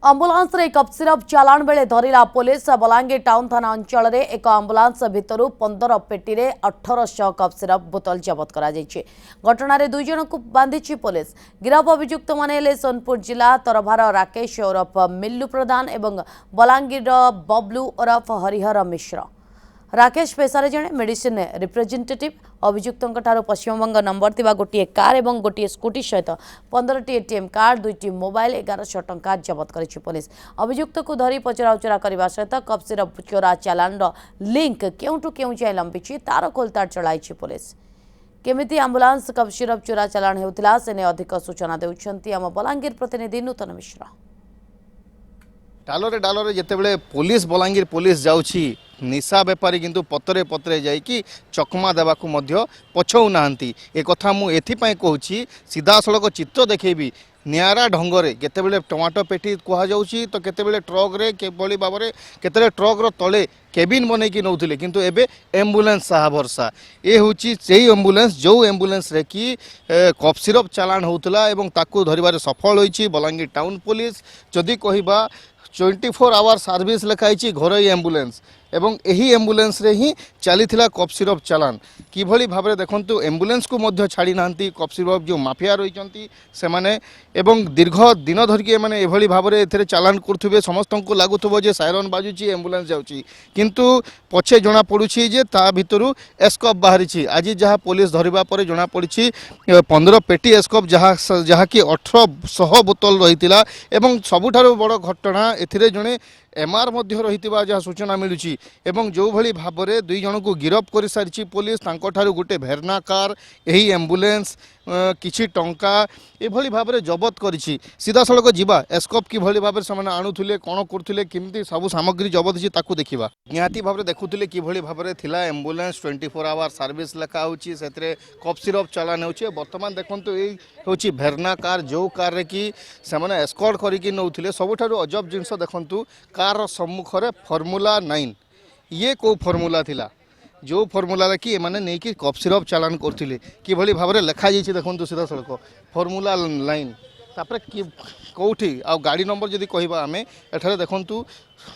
Ambulance रे cup syrup चालाण बेले धरिला police. Balangir town थाना अंचल रे एक आंबुलांस भितरु 15 पेटी रे 1800 कप सिरप बोतल जबत करा जायछि। घटना रे दुई जन को बांधिछि पुलिस। गिरफ अभियुक्त माने हेले सोनपुर जिला तरभार राकेश ओरफ मिल्लू प्रधान एवं बलांगीर बबलू ओरफ हरिहर मिश्र। राकेश पेशारे जड़े मेडिसिन रिप्रेजेंटेटिव। अभियुक्तों पश्चिमबंग नंबर थिबा गोटे कार एवं गोटे स्कूटी सहित 15टी एटीएम कार्ड 2टी मोबाइल 1100 टंका जबत करिछि पुलिस। अभियुक्त को धरी पचराउचरा करने सहित कप सिरप चोरा चालान लिंक केउठु केउ जाय लंबिछि तार खोलताड़ चलाइछि पुलिस। केमिति आंबुलांस कप सिरप चोरा चालान हेउथिला सेने अधिक सूचना देउछंती आम बलांगीर प्रतिनिधि नूतन मिश्र। डालरे जितेबले पुलिस बलांगीर पुलिस जाउछि निशा बेपारी किंतु पतरे पतरे जाइकी चकमा देवाकू मध्य पछौ नाहंती। ए कथा मु एथिपाई कहूछि सीधा सड़क चित्र देखेबी नियारा ढंगरे केतेबेले टमाटो पेटी कुहा जाउछि तो केतेबेले ट्रक रे केबली बाबरे केतेले ट्रक रो तले केबिन बनेकी नौथिले किंतु एबे एम्बुलेंस साहा भरसा। ए होछि सेही एम्बुलेंस जो एम्बुलेंस रे की कप सिरप चालान होउतला एवं ताकू धरिबारे सफल होइछि बलांगीर टाउन पुलिस। जदि कहिबा 24 आवर सर्विस लिखाई घरोई एम्बुलेंस एवं यही एम्बुलेंस रे ही चली कप सिरप चालान किभली भाव में देखु एम्बुलेंस को मध्य छाड़ी ना कप सिरप जो माफिया रही से माने एवं दीर्घ दिन धरिकी मैंने एभली भाव में एथे चालान करुवे समस्त को लगुव जे सायरन बाजुची एम्बुलेंस जाऊँगी किंतु पछे जना पड़ुछि जे ता भितरु एस्कप बाहरी। आज जहाँ पुलिस धरिबा परे जना पड़ी 15 पेटी एस्कप जहाँ कि 1800 बोतल रही एवं सबुठारु बड़ घटना एथिरे जणे एमआर मध्य रही जहाँ सूचना मिलूची एवं जो भली भाव में दुई जन को गिरफ कर सारी पुलिस तांको गोटे भेरना कार यही एम्बुलेंस किछि टंका एभली भाव में जबत करिछि। सीधा सड़क जीवा एस्कप किभली भाव से आणुले कौन करुले किमती सब सामग्री जबत होछि ताकू देखिबा। निहाती भाव में देखुले किभली भाव में थिला एम्बुलेंस 24 आवर सर्विस लेखा होछि सेतरे कप सिरप चालान होछि। वर्तमान देखंतु एई होछि भेरना कार जो कार रे कि सेमाने एस्कॉर्ट करिकि नौथिले। सबुठारु अजब जिनस देखंतु कार सम्मुखरे फॉर्मूला 9 ये को फॉर्मूला थिला जो फॉर्मूला कि माने नहीं कि कप सिरप चालान करथिले किभली भाव में लिखा जाइछि देखंतु सीधा सड़क फॉर्मूला 9 तापर कि कौठी आ गाड़ी नंबर जदि कहबा आमे एठारे देखंतु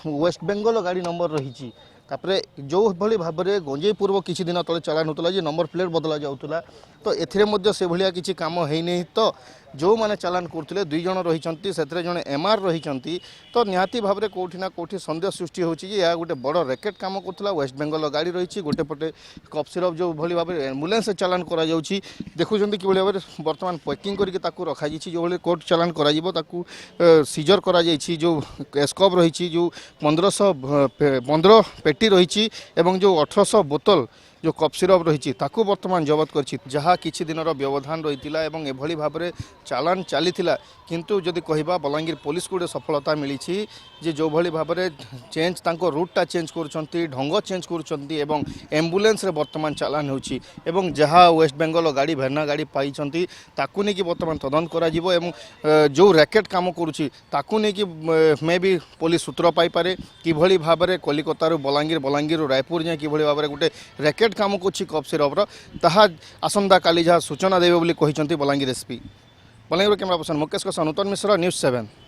वेस्ट बेंगल गाड़ी नंबर रही तापरे जो भली भाव में गंजेई पूर्व किछि दिन तले चालान होतला जे नंबर प्लेट बदला जाउतला तो एथिरे मध्य से भलिया किछि काम हेइ नै तो जो माने चालान करथिले दुई जन रहिचंती सेतरे जने एमआर रहिचंती तो निहाती भाव में कोठी ना कोठी संदेह सृष्टि होछि जे या गोटे बड़ रैकेट काम करथला। वेस्ट बेंगल गाड़ी रही गोटे पटे कप सिरप जो भली भाव में एम्बुलेंस चालान करा जाउछि देखुचंती कि भली भाव वर्तमान पैकिंग करके ताकू रखा जाइछि जो भली कोर्ट चालान करा जिवो ताकू सीजर करा जाइछि। जो एस्कॉप रही जो 15 पेटी रही एवं जो 1800 बोतल जो कप सिरप रही ताकू वर्तमान जबत करछि जहाँ किछि दिनर व्यवधान रही एवं एभली भाव में चालान चली किंतु जदि कहबा बलांगीर पुलिस को सफलता मिली जे जो भली भाव में चेंज तांको रूटटा चेंज करुछंती ढंग चेंज करुछंती एवं एम्बुलेंस रे वर्तमान चालान होछि एवं जहाँ वेस्ट बेंगल गाड़ी भेरना गाड़ी पाइछंती ताकू नहीं कि वर्तमान तदंत करा जिवो एवं जो रैकेट काम करुछि ताकू नहीं कि मे भी पुलिस सूत्र पाई पारे किभली भाव में कलिकता बलांगीर रायपुर जाए किभली भाव में गोटे रैकेट काम करछि कप सिरप ताहा आसंता काली जहाँ सूचना देवे बोली कहिसंती Balangir SP. Balangir camera person Mukesh Nutan Mishra news 7।